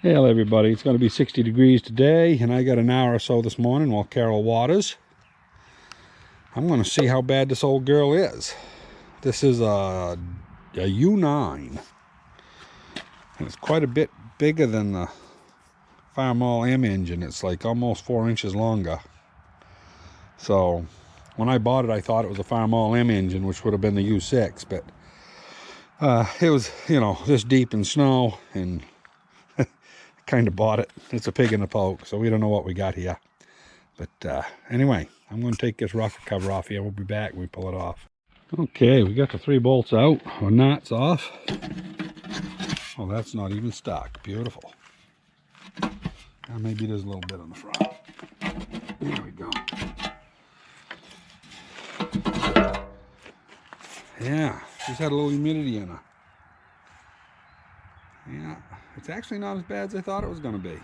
Hello everybody, it's going to be 60 degrees today, and I got an hour or so this morning while Carol waters. I'm going to see how bad this old girl is. This is a U9, and it's quite a bit bigger than the Farmall M engine. It's like almost 4 inches longer. So when I bought it, I thought it was a Farmall M engine, which would have been the U6, but it was, you know, this deep in snow, and kind of bought it. It's a pig in the poke, so we don't know what we got here. But anyway, I'm going to take this rocker cover off here. We'll be back when we pull it off. Okay, we got the 3 bolts out, or knots off. Oh, that's not even stuck. Beautiful. Maybe there's a little bit on the front. There we go. Yeah, she's had a little humidity in her. Yeah, it's actually not as bad as I thought it was going to be.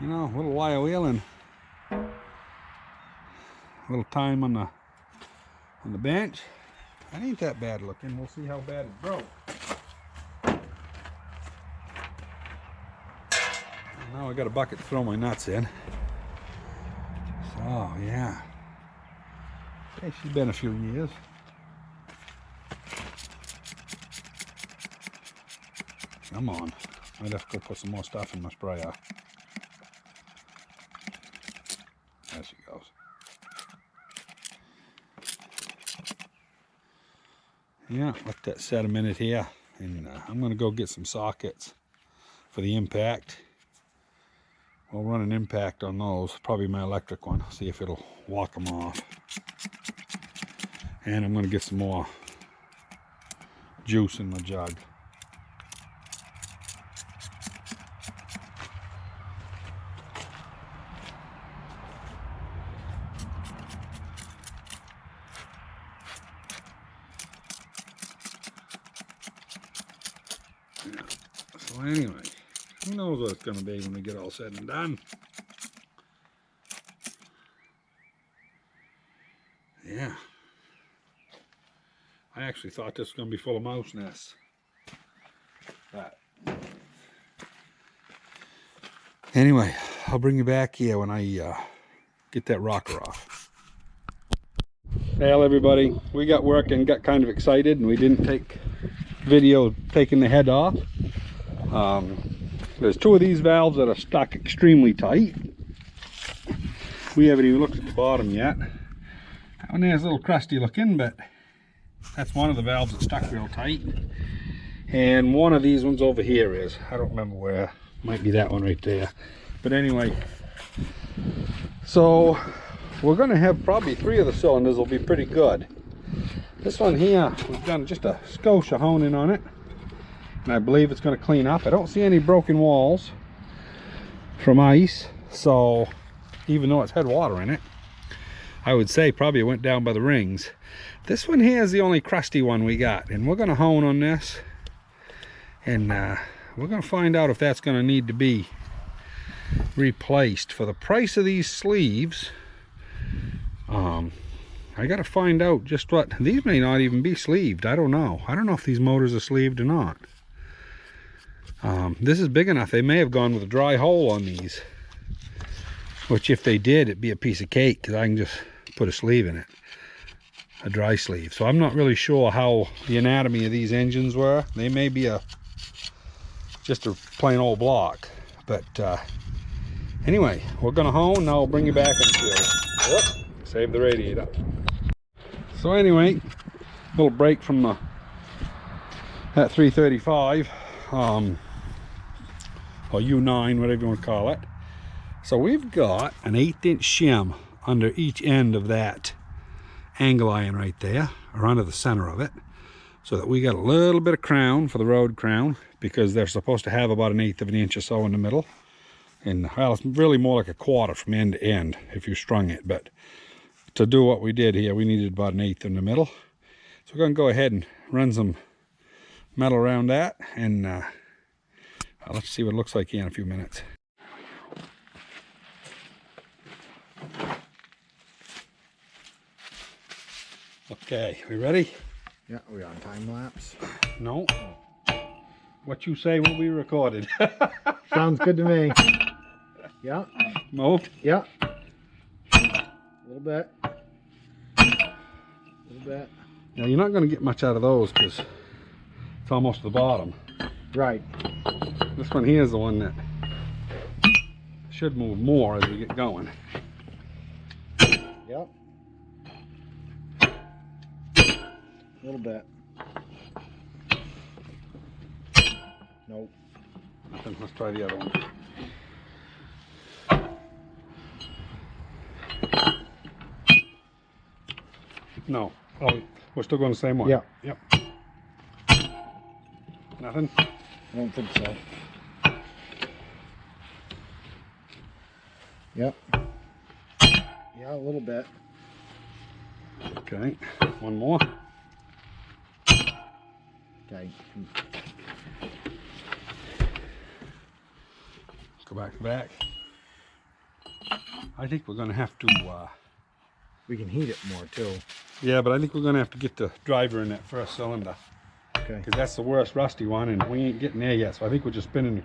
You know, a little while wheeling, a little time on the bench. That ain't that bad looking. We'll see how bad it broke. Now I got a bucket to throw my nuts in. So yeah, hey, she's been a few years. Come on, I'd have to go put some more stuff in my sprayer. There she goes. Yeah, let that set a minute here, and I'm going to go get some sockets for the impact. We'll run an impact on those, probably my electric one, see if it'll walk them off. And I'm going to get some more juice in my jug. So anyway, who knows what it's going to be when we get all said and done. Yeah. I actually thought this was going to be full of mouse nests. But anyway, I'll bring you back here when I get that rocker off. Well, everybody, we got work and got kind of excited, and we didn't take video taking the head off. There's 2 of these valves that are stuck extremely tight. We haven't even looked at the bottom yet. That one there's a little crusty looking, but that's one of the valves that's stuck real tight. And one of these ones over here is, I don't remember where, might be that one right there. But anyway, so we're going to have probably 3 of the cylinders will be pretty good. This one here, we've done just a skosh of honing on it, and I believe it's going to clean up. I don't see any broken walls from ice, so even though it's had water in it, I would say probably it went down by the rings. This one here is the only crusty one we got, and we're going to hone on this, and we're going to find out if that's going to need to be replaced. For the price of these sleeves, I got to find out just what these may not even be sleeved. I don't know if these motors are sleeved or not. This is big enough they may have gone with a dry hole on these, which if they did, it'd be a piece of cake, because I can just put a sleeve in it, a dry sleeve. So I'm not really sure how the anatomy of these engines were. They may be just a plain old block, but anyway, we're gonna hone. Now I'll bring you back and see. Save the radiator. So anyway, a little break from that 335 or U9, whatever you want to call it. So we've got an 1/8 inch shim under each end of that angle iron right there, or under the center of it, so that we got a little bit of crown for the road crown, because they're supposed to have about 1/8 of an inch or so in the middle. And well, it's really more like a quarter from end to end if you strung it, but to do what we did here, we needed about 1/8 in the middle. So we're going to go ahead and run some metal around that, and let's see what it looks like here in a few minutes. Okay, we ready? Yeah, we on time lapse? No. what you say will be recorded. Sounds good to me. Yeah. Moved? Yeah. A little bit. A little bit. Now you're not going to get much out of those because it's almost the bottom. Right. This one here is the one that should move more as we get going. Yep. A little bit. Nope. Nothing. Let's try the other one. No. Oh, we're still going the same one? Yeah. Yep. Nothing? I don't think so. Yep. Yeah, a little bit. Okay. One more. Okay. Go back to back. I think we're going to have to... We can heat it more too. yeah, but I think we're going to have to get the driver in that first cylinder. Okay. Because that's the worst rusty one, and we ain't getting there yet. So I think we're just spinning,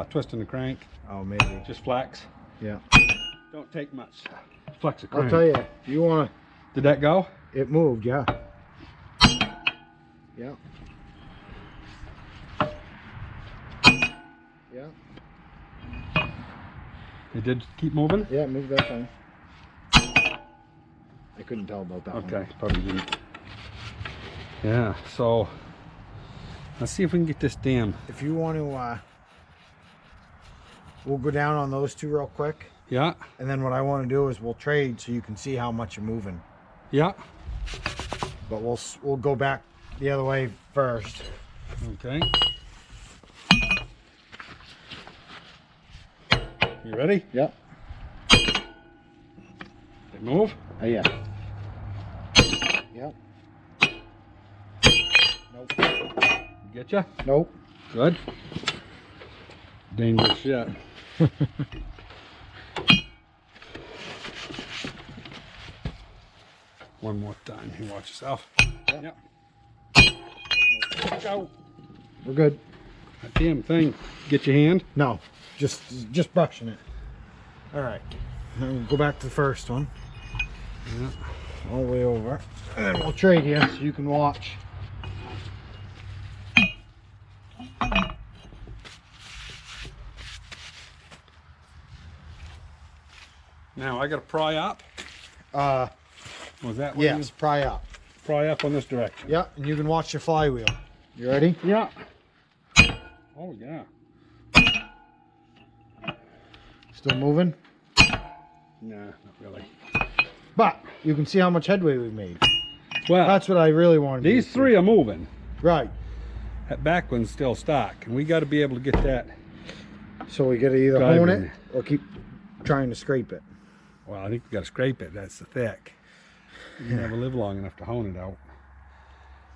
twisting the crank. Oh, maybe. Just flex. Yeah. Don't take much. Flex the crank. I'll tell you, you want Did that go? to... It moved, yeah. Yeah. Yeah. It did keep moving? Yeah, it moved that time. I couldn't tell about that one. Okay, probably didn't. Yeah, so let's see if we can get this damn. If you want to, we'll go down on those two real quick. Yeah, And then what I want to do is we'll trade so you can see how much you're moving. yeah. But we'll go back the other way first. Okay. You ready? Yep. They move? Oh, yeah. Yep. Nope. Get ya? Nope. Good. Dangerous shit. One more time. You watch yourself. Yep. Go. We're good. That damn thing. Get your hand. No, just brushing it. All right. Then we'll go back to the first one. Yeah. All the way over. And then we'll trade here so you can watch. Now I got to pry up. Was that what Yes, pry up. pry up on this direction? Yeah, and you can watch your flywheel. You ready? Yeah. Oh yeah. Still moving? Nah, not really. But you can see how much headway we've made. Well, That's what I really wanted. these to three are moving. see. Right. That back one's still stuck, and we got to be able to get that. So we got to either Drive hone in it or keep trying to scrape it. Well, I think we got to scrape it. That's the thick. You never live long enough to hone it out.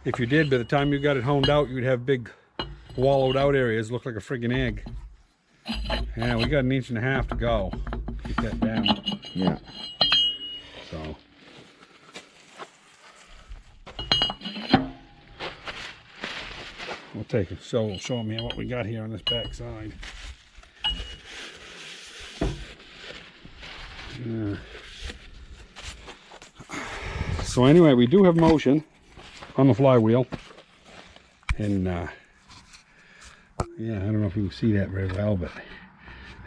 If you did, by the time you got it honed out, you'd have big wallowed out areas, look like a friggin' egg. Yeah, we got 1.5 inches to go. Get that down. Yeah. So. We'll take it. So we'll show them here what we got here on this back side. Yeah. So anyway, we do have motion on the flywheel, and yeah, I don't know if you can see that very well, but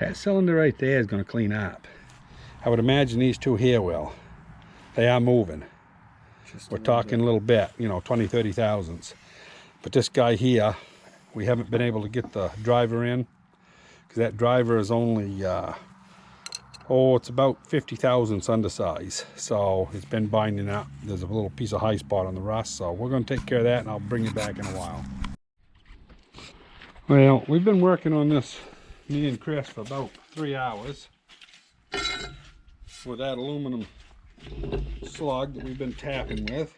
that cylinder right there is going to clean up. I would imagine these two here will. They are moving. We're talking a little bit, you know, 20, 30 thousandths. But this guy here, we haven't been able to get the driver in, because that driver is only it's about 50 thousandths undersize, so it's been binding up. There's a little piece of high spot on the rust, so we're going to take care of that, and I'll bring you back in a while. Well, we've been working on this, me and Chris, for about 3 hours with that aluminum slug that we've been tapping with.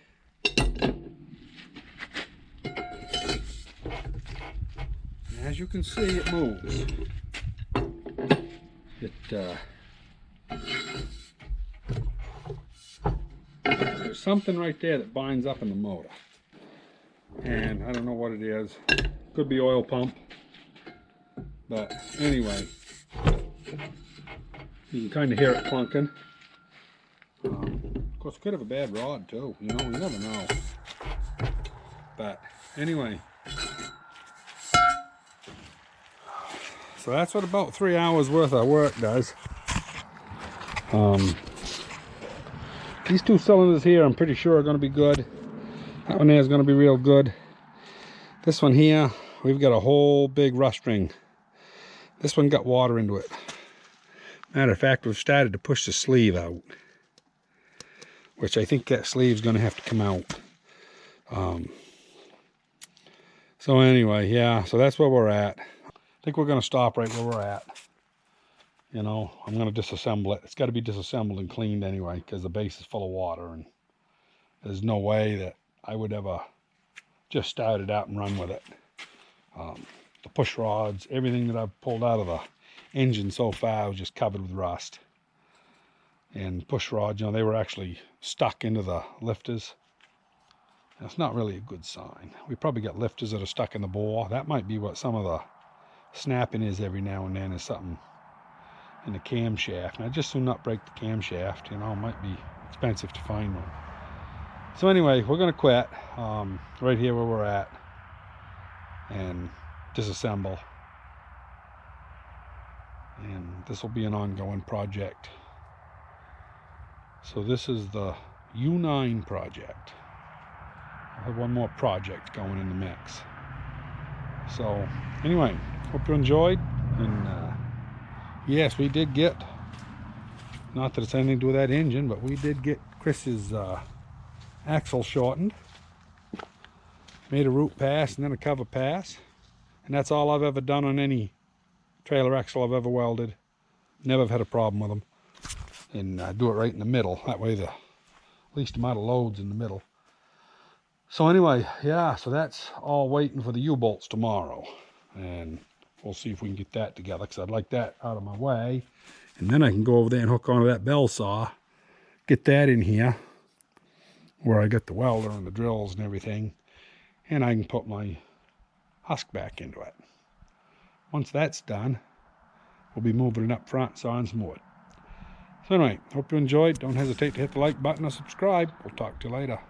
As you can see, it moves. There's something right there that binds up in the motor, and I don't know what it is. Could be oil pump. But anyway, you can kind of hear it clunking. Of course, it could have a bad rod too. You know, you never know. But anyway, so that's what about 3 hours worth of work does. These 2 cylinders here, I'm pretty sure are going to be good. That one there is going to be real good. This one here, we've got a whole big rust ring. This one got water into it. Matter of fact, we've started to push the sleeve out, which I think that sleeve's going to have to come out. So anyway, yeah, so that's where we're at. I think we're going to stop right where we're at. You know, I'm going to disassemble it. It's got to be disassembled and cleaned anyway, because the base is full of water, and there's no way that I would ever just start it out and run with it. The push rods, everything that I've pulled out of the engine so far was just covered with rust. And push rods, you know, they were actually stuck into the lifters. That's not really a good sign. We probably got lifters that are stuck in the bore. That might be what some of the snapping is every now and then, is something in the camshaft. And I just do not break the camshaft, you know, it might be expensive to find one. So anyway, we're going to quit right here where we're at and disassemble. And this will be an ongoing project. So this is the U9 project. I have one more project going in the mix. So anyway, hope you enjoyed. And yes, we did get, not that it's anything to do with that engine, but we did get Chris's axle shortened. Made a root pass and then a cover pass. And that's all I've ever done on any trailer axle I've ever welded. Never have had a problem with them. And do it right in the middle. That way the least amount of load's in the middle. So anyway, yeah, so that's all waiting for the U-bolts tomorrow. And we'll see if we can get that together, because I'd like that out of my way. And then I can go over there and hook onto that bell saw. Get that in here, where I got the welder and the drills and everything. And I can put my husk back into it. Once that's done, we'll be moving it up front, sawing some wood. So anyway, hope you enjoyed. Don't hesitate to hit the like button or subscribe. We'll talk to you later.